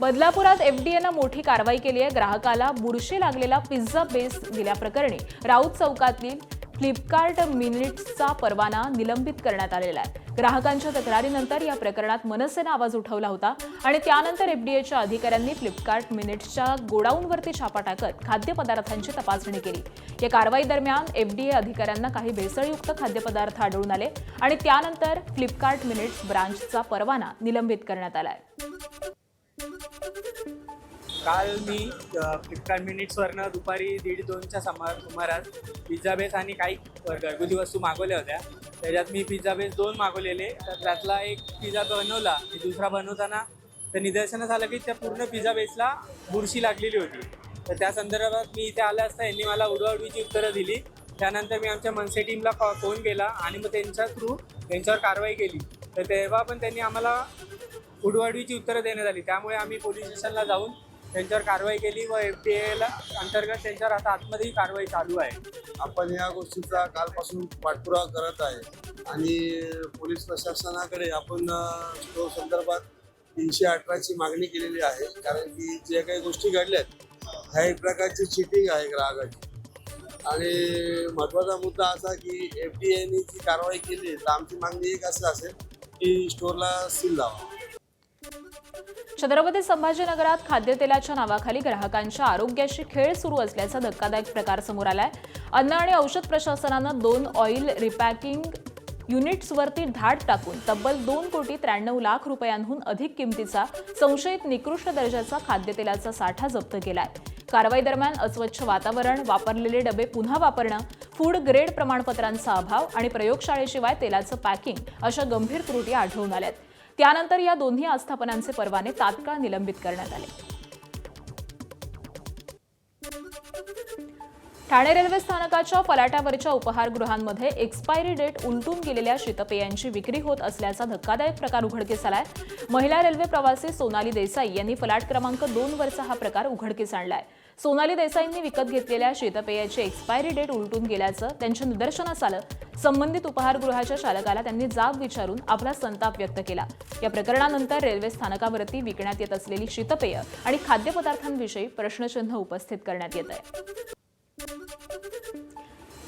बदलापुरात एफडीएनं मोठी कारवाई केली आहे. ग्राहकाला बुरशी लागलेला पिझ्झा बेस दिल्याप्रकरणी राऊत चौकातील फ्लिपकार्ट मिनिट्सचा परवाना निलंबित करण्यात आलेला आहे. ग्राहकांच्या तक्रारीनंतर या प्रकरणात मनसेनं आवाज उठवला होता आणि त्यानंतर एफडीएच्या अधिकाऱ्यांनी फ्लिपकार्ट मिनिट्सच्या गोडाऊनवरती छापा टाकत खाद्यपदार्थांची तपासणी केली. या कारवाई दरम्यान एफडीए अधिकाऱ्यांना काही भेसळयुक्त खाद्यपदार्थ आढळून आले आणि त्यानंतर फ्लिपकार्ट मिनिट्स ब्रांचचा परवाना निलंबित करण्यात आला आहे. काल मी फ्लिपकार्ट मिनिट्सवरनं दुपारी 1:30-2च्या सुमारास पिझ्झा बेस आणि काही घरगुती वस्तू मागवल्या होत्या. त्याच्यात मी पिझ्झा बेस 2 मागवलेले, तर त्यातला एक पिझ्झा बनवला. दुसरा बनवताना तर निदर्शनास आलं की त्या पूर्ण पिझ्झा बेसला बुरशी लागलेली होती. तर त्या संदर्भात मी इथे आलं असता यांनी मला उडवाउडवीची उत्तरं दिली. त्यानंतर मी आमच्या मनसे टीमला फोन केला आणि मग त्यांच्या थ्रू त्यांच्यावर कारवाई केली. तर तेव्हा पण त्यांनी आम्हाला उडवाउडवीची उत्तरं देण्यात आली. त्यामुळे आम्ही पोलीस स्टेशनला जाऊन त्यांच्यावर कारवाई केली व एफडीएला अंतर्गत त्यांच्यावर आता आतमध्येही कारवाई चालू आहे. आपण या गोष्टीचा कालपासून पाठपुरावा करत आहे आणि पोलीस प्रशासनाकडे आपण स्टोर संदर्भात 318ची मागणी केलेली आहे. कारण की जे काही गोष्टी घडल्यात ह्या एक प्रकारची चिटिंग आहे ग्राहकाची. आणि महत्त्वाचा मुद्दा असा की एफडीएने जी कारवाई केली तर आमची मागणी एक असं असेल की स्टोरला सील लावा. छत्रपती संभाजीनगरात खाद्यतेलाच्या नावाखाली ग्राहकांच्या आरोग्याशी खेळ सुरू असल्याचा धक्कादायक प्रकार समोर आलाय. अन्न आणि औषध प्रशासनानं 2 ऑइल रिपॅकिंग युनिट्सवरती धाड टाकून तब्बल 2,93,00,000 रुपयांहून अधिक किमतीचा संशयित निकृष्ट दर्जाचा खाद्यतेलाचा साठा जप्त केलाय. कारवाई दरम्यान अस्वच्छ वातावरण, वापरलेले डबे पुन्हा वापरणं, फूड ग्रेड प्रमाणपत्रांचा अभाव आणि प्रयोगशाळेशिवाय तेलाचं पॅकिंग अशा गंभीर त्रुटी आढळून आल्यात. त्यानंतर या दोन्ही आस्थापनांचे परवाने तात्काळ निलंबित करण्यात आले. ठाणे रेल्वे स्थानकाच्या फलाटावरच्या उपहारगृहांमध्ये एक्सपायरी डेट उलटून गेलेल्या शीतपेयांची विक्री होत असल्याचा धक्कादायक प्रकार उघडकीस आलाय. महिला रेल्वे प्रवासी सोनाली देसाई यांनी फलाट क्रमांक 2 वरचा हा प्रकार उघडकीस आणलाय. सोनाली देसाईंनी विकत घेतलेल्या शीतपेयाची एक्सपायरी डेट उलटून गेल्याचं त्यांच्या निदर्शनास आलं. संबंधित उपहारगृहाच्या चालकाला त्यांनी जाब विचारून आपला संताप व्यक्त केला. या प्रकरणानंतर रेल्वे स्थानकावरती विकण्यात येत असलेली शीतपेय आणि खाद्यपदार्थांविषयी प्रश्नचिन्ह उपस्थित करण्यात येत आहे.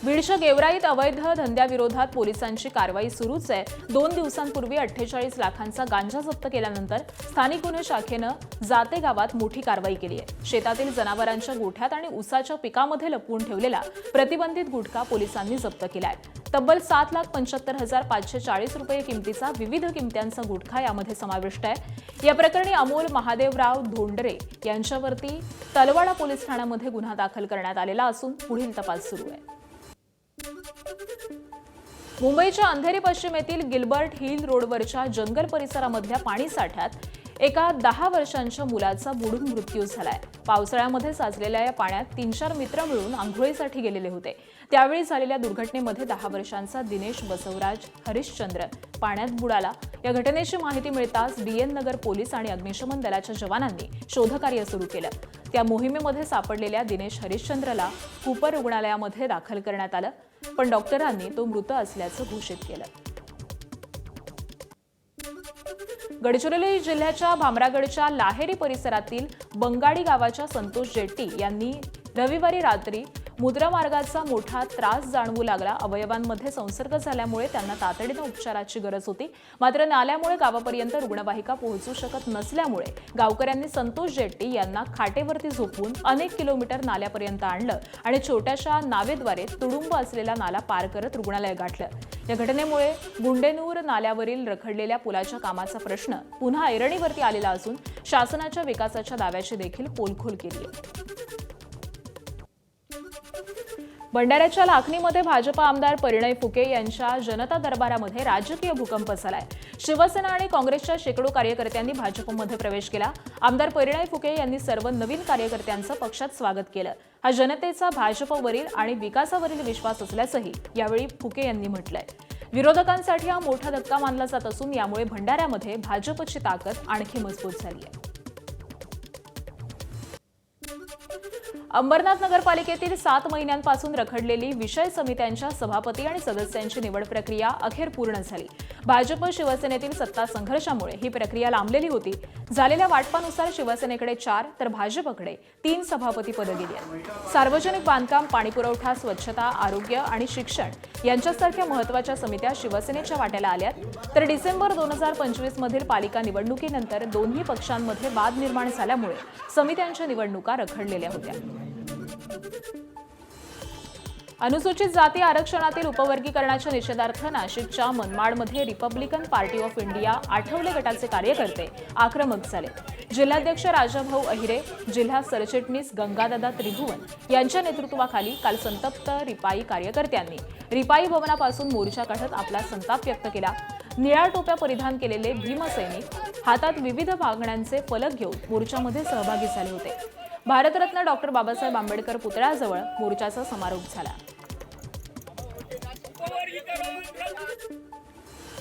बीडच्या गेवराईत अवैध धंद्याविरोधात पोलिसांची कारवाई सुरूच आहे. 2 दिवसांपूर्वी 48 लाखांचा गांजा जप्त केल्यानंतर स्थानिक गुन्हे शाखेनं जाते गावात मोठी कारवाई केली आहे. शेतातील जनावरांच्या गोठ्यात आणि उसाच्या पिकामध्ये लपवून ठेवलेला प्रतिबंधित गुटखा पोलिसांनी जप्त केलाय. तब्बल 7,75,540 रुपये किमतीचा विविध किमत्यांचा गुटखा यामध्ये समाविष्ट आहे. या प्रकरणी अमोल महादेवराव धोंडरे यांच्यावरती तलवाडा पोलीस ठाण्यामध्ये गुन्हा दाखल करण्यात आलेला असून पुढील तपास सुरू आहे. मुंबईच्या अंधेरी पश्चिमेतील गिल्बर्ट हिल रोडवरच्या जंगल परिसरामधल्या पाणीसाठ्यात एका 10 वर्षांच्या मुलाचा बुडून मृत्यू झालाय. पावसाळ्यामध्ये साचलेल्या या पाण्यात 3-4 मित्र मिळून आंघोळीसाठी गेलेले होते. त्यावेळी झालेल्या दुर्घटनेमध्ये 10 वर्षांचा दिनेश बसवराज हरिश्चंद्र पाण्यात बुडाला. या घटनेची माहिती मिळताच डीएन नगर पोलीस आणि अग्निशमन दलाच्या जवानांनी शोधकार्य सुरू केलं. त्या मोहिमेमध्ये सापडलेल्या दिनेश हरिश्चंद्रला कूपर रुग्णालयामध्ये दाखल करण्यात आलं, पण डॉक्टरांनी तो मृत असल्याचं घोषित केलं. गडचिरोली जिल्ह्याच्या भामरागडच्या लाहेरी परिसरातील बंगाडी गावाच्या संतोष जेट्टी यांनी रविवारी रात्री मूत्रमार्गाचा मोठा त्रास जाणवू लागला. अवयवांमध्ये संसर्ग झाल्यामुळे त्यांना तातडीनं उपचाराची गरज होती. मात्र नाल्यामुळे गावापर्यंत रुग्णवाहिका पोहोचू शकत नसल्यामुळे गावकऱ्यांनी संतोष जेट्टी यांना खाटेवरती झोपवून अनेक किलोमीटर नाल्यापर्यंत आणलं आणि छोट्याशा नावेद्वारे तुडुंब असलेला नाला पार करत रुग्णालय गाठलं. या घटनेमुळे गुंडेनूर नाल्यावरील रखडलेल्या पुलाच्या कामाचा प्रश्न पुन्हा ऐरणीवरती आलेला असून शासनाच्या विकासाच्या दाव्याची देखील पोलखोल केली आहे. भंडाऱ्याच्या लाखनीमध्ये भाजपा आमदार परिणय फुके यांच्या जनता दरबारामध्ये राजकीय भूकंप झालाय. शिवसेना आणि काँग्रेसच्या शेकडो कार्यकर्त्यांनी भाजपमध्ये प्रवेश केला. आमदार परिणय फुके यांनी सर्व नवीन कार्यकर्त्यांचं पक्षात स्वागत केलं. हा जनतेचा भाजपवरील आणि विकासावरील विश्वास असल्याचंही यावेळी फुके यांनी म्हटलंय. विरोधकांसाठी हा मोठा धक्का मानला जात असून यामुळे भंडाऱ्यामध्ये भाजपची ताकद आणखी मजबूत झाली आहे. अंबरनाथ नगरपालिकेतील 7 महिन्यांपासून रखडलेली विषय समित्यांच्या सभापती आणि सदस्यांची निवड प्रक्रिया अखेर पूर्ण झाली. भाजप शिवसेनेतील सत्ता संघर्षामुळे ही प्रक्रिया लांबलेली होती. झालेल्या वाटपानुसार शिवसेनेकडे 4 तर भाजपकडे 3 सभापती पदं गेली आहेत. सार्वजनिक बांधकाम, पाणीपुरवठा, स्वच्छता, आरोग्य आणि शिक्षण यांच्यासारख्या महत्त्वाच्या समित्या शिवसेनेच्या वाट्याला आल्यात. तर डिसेंबर 2025 मधील पालिका निवडणुकीनंतर दोन्ही पक्षांमध्ये वाद निर्माण झाल्यामुळे समित्यांच्या निवडणुका रखडलेल्या होत्या. अनुसूचित जाती आरक्षणातील उपवर्गीकरणाच्या निषेधार्थ नाशिकच्या मनमाडमध्ये Republican Party of India Athawale गटाचे कार्यकर्ते आक्रमक झाले. जिल्हाध्यक्ष राजाभाऊ अहिरे, जिल्हा सरचिटणीस गंगादादा त्रिभुवन यांच्या नेतृत्वाखाली काल संतप्त रिपाई कार्यकर्त्यांनी रिपाई भवनापासून मोर्चा काढत आपला संताप व्यक्त केला. निळ्या टोप्या परिधान केलेले भीमसैनिक हातात विविध मागण्यांचे फलक घेऊन मोर्चामध्ये सहभागी झाले होते. भारतरत्न डॉक्टर बाबासाहेब आंबेडकर पुतळ्याजवळ मोर्चाचा समारोप झाला.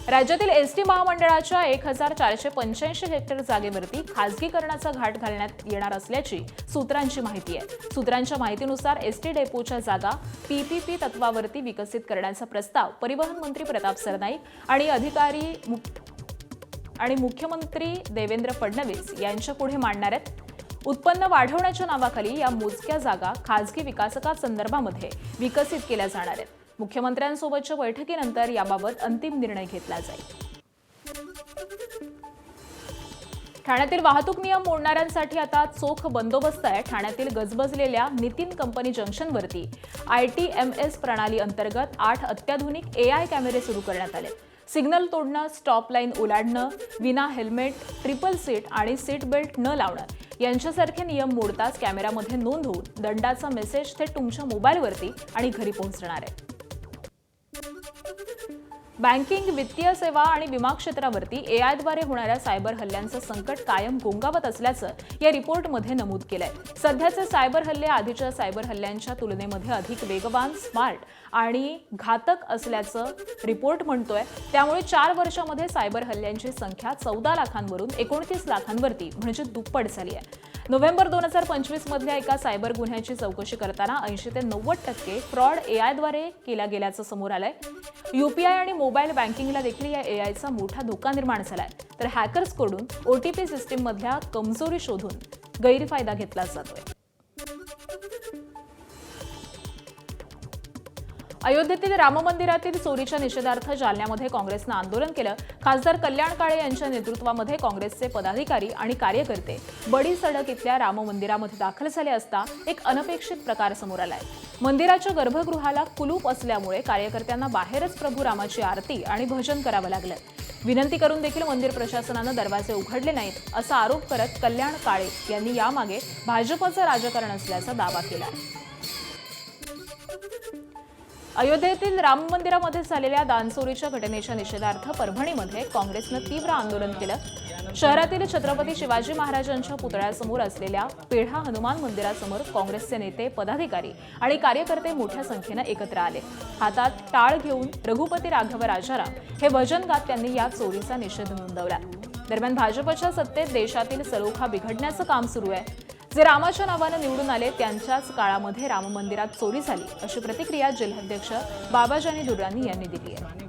राज्यातील एसटी महामंडळाच्या 1485 हेक्टर जागेवरती खासगीकरणाचा घाट घालण्यात येणार असल्याची सूत्रांची माहिती आहे. सूत्रांच्या माहितीनुसार एसटी डेपोच्या जागा पीपीपी तत्वावरती विकसित करण्याचा प्रस्ताव परिवहन मंत्री प्रताप सरनाईक आणि मुख्यमंत्री देवेंद्र फडणवीस यांच्या पुढे मांडणार आहेत. उत्पन्न वाढवण्याच्या नावाखाली या मोजक्या जागा खासगी विकासकांसंदर्भामध्ये विकसित केल्या जाणार आहेत. मुख्यमंत्र्यांसोबतच्या बैठकीनंतर याबाबत अंतिम निर्णय घेतला जाईल. ठाण्यातील वाहतूक नियम मोडणाऱ्यांसाठी आता चोख बंदोबस्त आहे. ठाण्यातील गजबजलेल्या नितीन कंपनी जंक्शनवरती ITMS प्रणाली अंतर्गत 8 अत्याधुनिक AI कॅमेरे सुरू करण्यात आले. सिग्नल तोडणं, स्टॉप लाईन ओलांडणं, विना हेल्मेट, ट्रिपल सीट आणि सीट बेल्ट न लावणं यांच्यासारखे नियम मोडताच कॅमेऱ्यामध्ये नोंद होऊन दंडाचा मेसेज थेट तुमच्या मोबाईलवरती आणि घरी पोहोचणार आहे. बँकिंग, वित्तीय सेवा आणि विमा क्षेत्रावरती AIद्वारे होणाऱ्या सायबर हल्ल्यांचं संकट कायम घोंगावत असल्याचं या रिपोर्टमध्ये नमूद केलंय. सध्याचे सायबर हल्ले आधीच्या सायबर हल्ल्यांच्या तुलनेमध्ये अधिक वेगवान, स्मार्ट आणि घातक असल्याचं रिपोर्ट म्हणतोय. त्यामुळे 4 वर्षामध्ये सायबर हल्ल्यांची संख्या 14 लाखांवरून 29 लाखांवरती म्हणजे दुप्पट झाली आहे. नोव्हेंबर 2025 मधल्या एका सायबर गुन्ह्याची चौकशी करताना 80 ते 90% फ्रॉड AIद्वारे केला गेल्याचं समोर आलंय. UPI आणि मोबाईल बँकिंगला देखील या AIचा मोठा धोका निर्माण झालाय. तर हॅकर्सकडून OTP सिस्टीममधल्या कमजोरी शोधून गैरफायदा घेतला जातोय. अयोध्येतील राम मंदिरातील चोरीच्या निषेधार्थ जालन्यामध्ये काँग्रेसनं आंदोलन केलं. खासदार कल्याण काळे यांच्या नेतृत्वामध्ये काँग्रेसचे पदाधिकारी आणि कार्यकर्ते बडी सडक इथल्या राम मंदिरामध्ये दाखल झाले असता एक अनपेक्षित प्रकार समोर आलाय. मंदिराच्या गर्भगृहाला कुलूप असल्यामुळे कार्यकर्त्यांना बाहेरच प्रभू रामाची आरती आणि भजन करावं लागलं. विनंती करून देखील मंदिर प्रशासनानं दरवाजे उघडले नाहीत असा आरोप करत कल्याण काळे यांनी यामागे भाजपचं राजकारण असल्याचा दावा केला. अयोध्येतील राम मंदिरामध्ये झालेल्या दानचोरीच्या घटनेच्या निषेधार्थ परभणीमध्ये काँग्रेसनं तीव्र आंदोलन केलं. शहरातील छत्रपती शिवाजी महाराजांच्या पुतळ्यासमोर असलेल्या पेढा हनुमान मंदिरासमोर काँग्रेसचे नेते, पदाधिकारी आणि कार्यकर्ते मोठ्या संख्येनं एकत्र आले. हातात टाळ घेऊन रघुपती राघव राजाराम हे भजन गात त्यांनी या चोरीचा निषेध नोंदवला. दरम्यान भाजपच्या सत्तेत देशातील सलोखा बिघडण्याचं काम सुरू आहे. जे रामाच्या नावानं निवडून आले त्यांच्याच काळामध्ये राम मंदिरात चोरी झाली अशी प्रतिक्रिया जिल्हाध्यक्ष बाबाजानी दुर्राणी यांनी दिली आहे.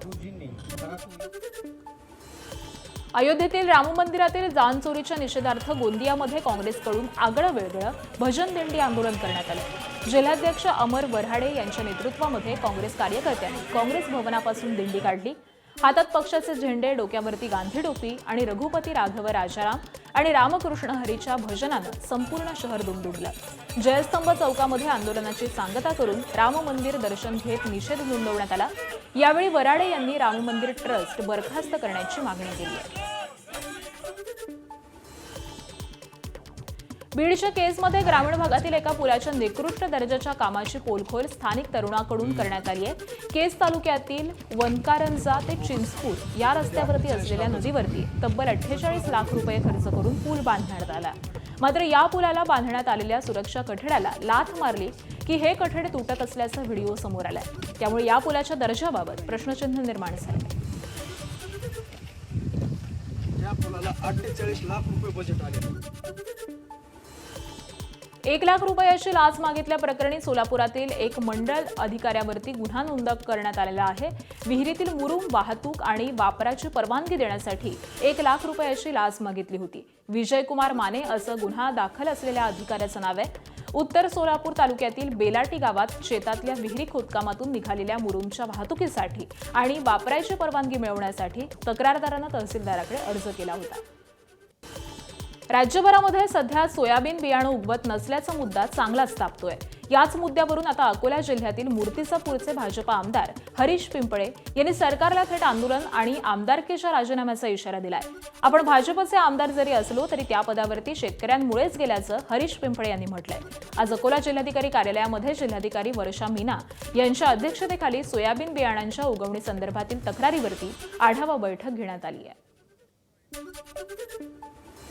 अयोध्येतील राम मंदिरातील दानचोरीच्या निषेधार्थ गोंदियामध्ये काँग्रेसकडून आगळं वेगळं भजन दिंडी आंदोलन करण्यात आलं. जिल्हाध्यक्ष अमर वऱ्हाडे यांच्या नेतृत्वामध्ये काँग्रेस कार्यकर्त्यांनी काँग्रेस भवनापासून दिंडी काढली. हातात पक्षाचे झेंडे, डोक्यावरती गांधी टोपी आणि रघुपती राघव राजाराम आणि रामकृष्ण हरीच्या भजनानं संपूर्ण शहर दुमदुमलं. जयस्तंभ चौकामध्ये आंदोलनाची सांगता करून राम मंदिर दर्शन घेत निषेध नोंदवण्यात आला. यावेळी वराडे यांनी राम मंदिर ट्रस्ट बरखास्त करण्याची मागणी केली आहे. बीडच्या केसमध्ये ग्रामीण भागातील एका पुलाच्या निकृष्ट दर्जाच्या कामाची पोलखोल स्थानिक तरुणाकडून करण्यात आली आहे. केस तालुक्यातील वनकारंजा ते चिंचपूर या रस्त्यावरती असलेल्या नदीवरती तब्बल 48 लाख रुपये खर्च करून पूल बांधण्यात आला. मात्र या पुलाला बांधण्यात आलेल्या सुरक्षा कठड्याला लाथ मारली की हे कठडे तुटत असल्याचा व्हिडिओ समोर आलाय. त्यामुळे या पुलाच्या दर्जाबाबत प्रश्नचिन्ह निर्माण झाले. या पुलाला 48 लाख रुपये बजेट आले. 1 लाख रुपयाची लाच मागितल्याप्रकरणी सोलापुरातील एक मंडळ अधिकाऱ्यावरती गुन्हा नोंद करण्यात आलेला आहे. विहिरीतील मुरुम वाहतूक आणि वापराची परवानगी देण्यासाठी 1 लाख रुपयाची लाच मागितली होती. विजयकुमार माने असं गुन्हा दाखल असलेल्या अधिकाऱ्याचं नाव आहे. उत्तर सोलापूर तालुक्यातील बेलाटी गावात शेतातल्या विहिरी खोदकामातून निघालेल्या मुरुमच्या वाहतुकीसाठी आणि वापरायची परवानगी मिळवण्यासाठी तक्रारदारानं तहसीलदाराकडे अर्ज केला होता. राज्यभरामध्ये सध्या सोयाबीन बियाणं उगवत नसल्याचा मुद्दा चांगलाच तापतोय. याच मुद्द्यावरून आता अकोला जिल्ह्यातील मूर्तिजापूरचे भाजपा आमदार हरीश पिंपळे यांनी सरकारला थेट आंदोलन आणि आमदारकीच्या राजीनाम्याचा इशारा दिलाय. आपण भाजपचे आमदार जरी असलो तरी त्या पदावरती शेतकऱ्यांमुळेच गेल्याचं हरीश पिंपळे यांनी म्हटलंय. आज अकोला जिल्हाधिकारी कार्यालयामध्ये जिल्हाधिकारी वर्षा मीना यांच्या अध्यक्षतेखाली सोयाबीन बियाणांच्या उगवणी संदर्भातील तक्रारीवरती आढावा बैठक घेण्यात आली आहे.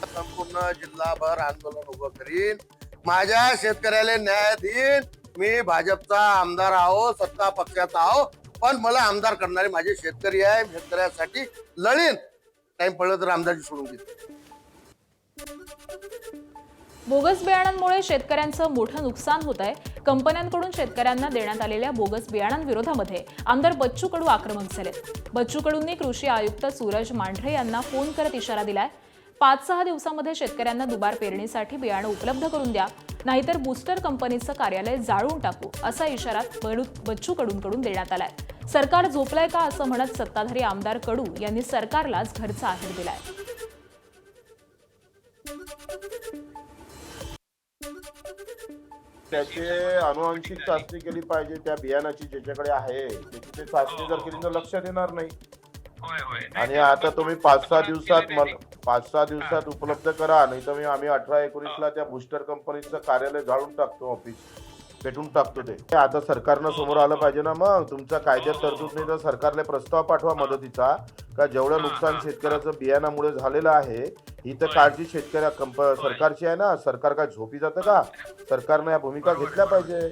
संपूर्ण जिल्हाभर आंदोलन उभं करीन. माझ्या शेतकऱ्याला न्याय देईन. मी भाजपचा आमदार आहो, सत्ता पक्षाचा आहो, पण मला आमदार करणारे माझे शेतकरी आहे. शेतकऱ्यासाठी लढीन. टाइम पडलं तर आमदारची सोडून देईन. बोगस बियाणांमुळे शेतकऱ्यांचं मोठं नुकसान होत आहे. कंपन्यांकडून शेतकऱ्यांना देण्यात आलेल्या बोगस बियाणांविरोधामध्ये आमदार बच्चू कडू आक्रमक झाले. बच्चू कडूंनी कृषी आयुक्त सूरज मांढरे यांना फोन करत इशारा दिलाय. 5-6 दिवसांमध्ये शेतकऱ्यांना दुबार पेरणीसाठी बियाणं उपलब्ध करून द्या, नाहीतर बूस्टर कंपनीचं कार्यालय जाळून टाकू असा इशारा बच्चू कडूंकडून देण्यात आलाय. सरकार झोपलंय का असं म्हणत सत्ताधारी आमदार कडू यांनी सरकारलाच घरचा आहेर दिलाय. त्याची अनुवांशिक चाचणी केली पाहिजे. त्या बियाणाची ज्याच्याकडे आहे त्याची ते चाचणी जर केली तर लक्षात येणार नाही. आणि आता तुम्ही 5-6 दिवसात उपलब्ध करा, नाही तर आम्ही 18-19 त्या बुस्टर कंपनीचं कार्यालय जाळून टाकतो, ऑफिस पेटून टाकतो. ते आता सरकारनं समोर आलं पाहिजे ना. मग तुमचा कायद्यात तरतूद नाही तर सरकारला प्रस्ताव पाठवा मदतीचा, का जेवढं नुकसान शेतकऱ्याचं बियाणामुळे झालेलं आहे ही तर काळजी सरकारची आहे ना. सरकार काय झोपी जातं का? सरकारनं या भूमिका घेतल्या पाहिजे.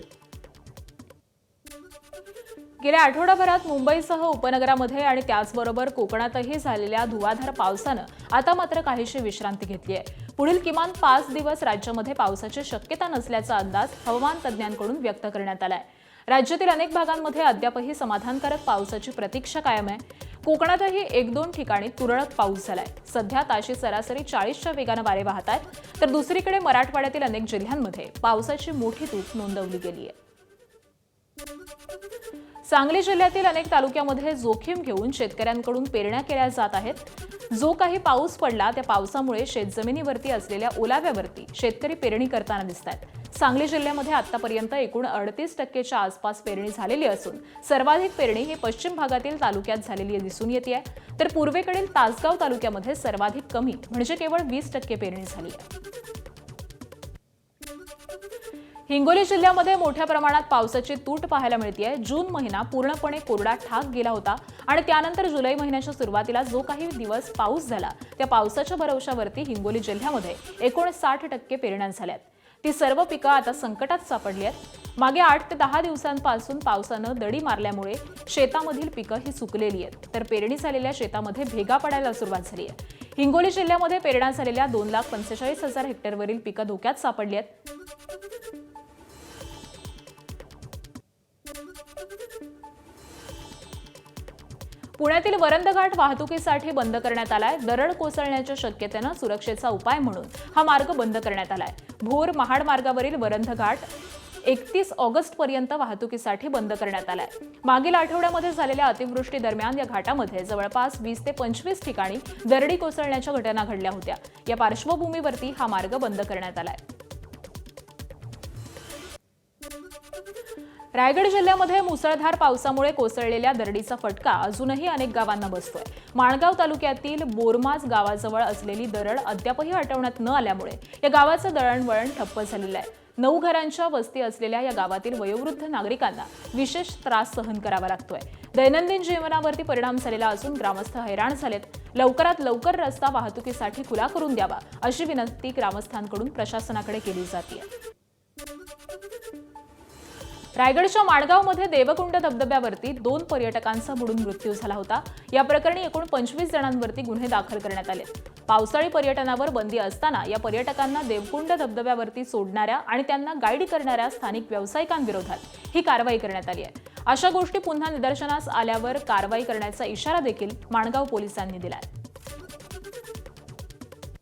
गेल्या आठवडाभरात मुंबईसह उपनगरामध्ये आणि त्याचबरोबर कोकणातही झालेल्या धुवाधार पावसानं आता मात्र काहीशी विश्रांती घेतली आहे. पुढील किमान 5 दिवस राज्यामध्ये पावसाची शक्यता नसल्याचा अंदाज हवामान तज्ज्ञांकडून व्यक्त करण्यात आलाय. राज्यातील अनेक भागांमध्ये अद्यापही समाधानकारक पावसाची प्रतीक्षा कायम आहे. कोकणातही 1-2 ठिकाणी तुरळक पाऊस झालाय. सध्या ताशी सरासरी 40च्या वेगानं वारे वाहत आहेत, तर दुसरीकडे मराठवाड्यातील अनेक जिल्ह्यांमध्ये पावसाची मोठी तूट नोंदवली गेली आहे. सांगली जिल्ह्यातील अनेक तालुक्यामध्ये जोखीम घेऊन शेतकऱ्यांकडून पेरण्या केल्या जात आहेत. जो काही पाऊस पडला त्या पावसामुळे शेतजमिनीवरती असलेल्या ओलाव्यावरती शेतकरी पेरणी करताना दिसत आहेत. सांगली जिल्ह्यामध्ये आतापर्यंत एकूण 38%च्या आसपास पेरणी झालेली असून सर्वाधिक पेरणी ही पश्चिम भागातील तालुक्यात झालेली दिसून येते, तर पूर्वेकडील तासगाव तालुक्यामध्ये सर्वाधिक कमी म्हणजे केवळ 20% पेरणी झाली आहे. हिंगोली जिल्ह्यामध्ये मोठ्या प्रमाणात पावसाची तूट पाहायला मिळतेय. जून महिना पूर्णपणे कोरडा ठाक गेला होता आणि त्यानंतर जुलै महिन्याच्या सुरुवातीला जो काही दिवस पाऊस झाला त्या पावसाच्या भरवशावरती हिंगोली जिल्ह्यामध्ये एकूण 60% पेरण्या झाल्यात. ती सर्व पिकं आता संकटात सापडली आहेत. मागे 8 ते 10 दिवसांपासून पावसानं दडी मारल्यामुळे शेतामधील पिकं ही सुकलेली आहेत, तर पेरणी झालेल्या शेतामध्ये भेगा पडायला सुरुवात झाली आहे. हिंगोली जिल्ह्यामध्ये पेरण्या झालेल्या 2,45,000 हेक्टरवरील पिकं धोक्यात सापडली आहेत. पुण्यातील वरंदघाट वाहतुकीसाठी बंद करण्यात आलाय. दरड कोसळण्याच्या शक्यतेनं सुरक्षेचा उपाय म्हणून हा मार्ग बंद करण्यात आलाय. भोर महाड मार्गावरील वरंदघाट 31 ऑगस्टपर्यंत वाहतुकीसाठी बंद करण्यात आलाय. मागील आठवड्यामध्ये झालेल्या अतिवृष्टी दरम्यान या घाटामध्ये जवळपास 20 ते 25 ठिकाणी दरडी कोसळण्याच्या घटना घडल्या होत्या. या पार्श्वभूमीवरती हा मार्ग बंद करण्यात आलाय. रायगड जिल्ह्यामध्ये मुसळधार पावसामुळे कोसळलेल्या दरडीचा फटका अजूनही अनेक गावांना बसतोय. माणगाव तालुक्यातील बोरमाज गावाजवळ असलेली दरड अद्यापही हटवण्यात न आल्यामुळे या गावाचं दळणवळण ठप्प झालेलं आहे. 9 घरांच्या वस्ती असलेल्या या गावातील वयोवृद्ध नागरिकांना विशेष त्रास सहन करावा लागतोय. दैनंदिन जीवनावरती परिणाम झालेला असून ग्रामस्थ हैराण झालेत. लवकरात लवकर रस्ता वाहतुकीसाठी खुला करून द्यावा अशी विनंती ग्रामस्थांकडून प्रशासनाकडे केली जाते. रायगडच्या माणगावमध्ये देवकुंड धबधब्यावरती 2 पर्यटकांचा बुडून मृत्यू झाला होता. या प्रकरणी एकूण 25 जणांवरती गुन्हे दाखल करण्यात आले. पावसाळी पर्यटनावर बंदी असताना या पर्यटकांना देवकुंड धबधब्यावरती सोडणाऱ्या आणि त्यांना गाईड करणाऱ्या स्थानिक व्यावसायिकांविरोधात ही कारवाई करण्यात आली आहे. अशा गोष्टी पुन्हा निदर्शनास आल्यावर कारवाई करण्याचा इशारा देखील माणगाव पोलिसांनी दिला आहे.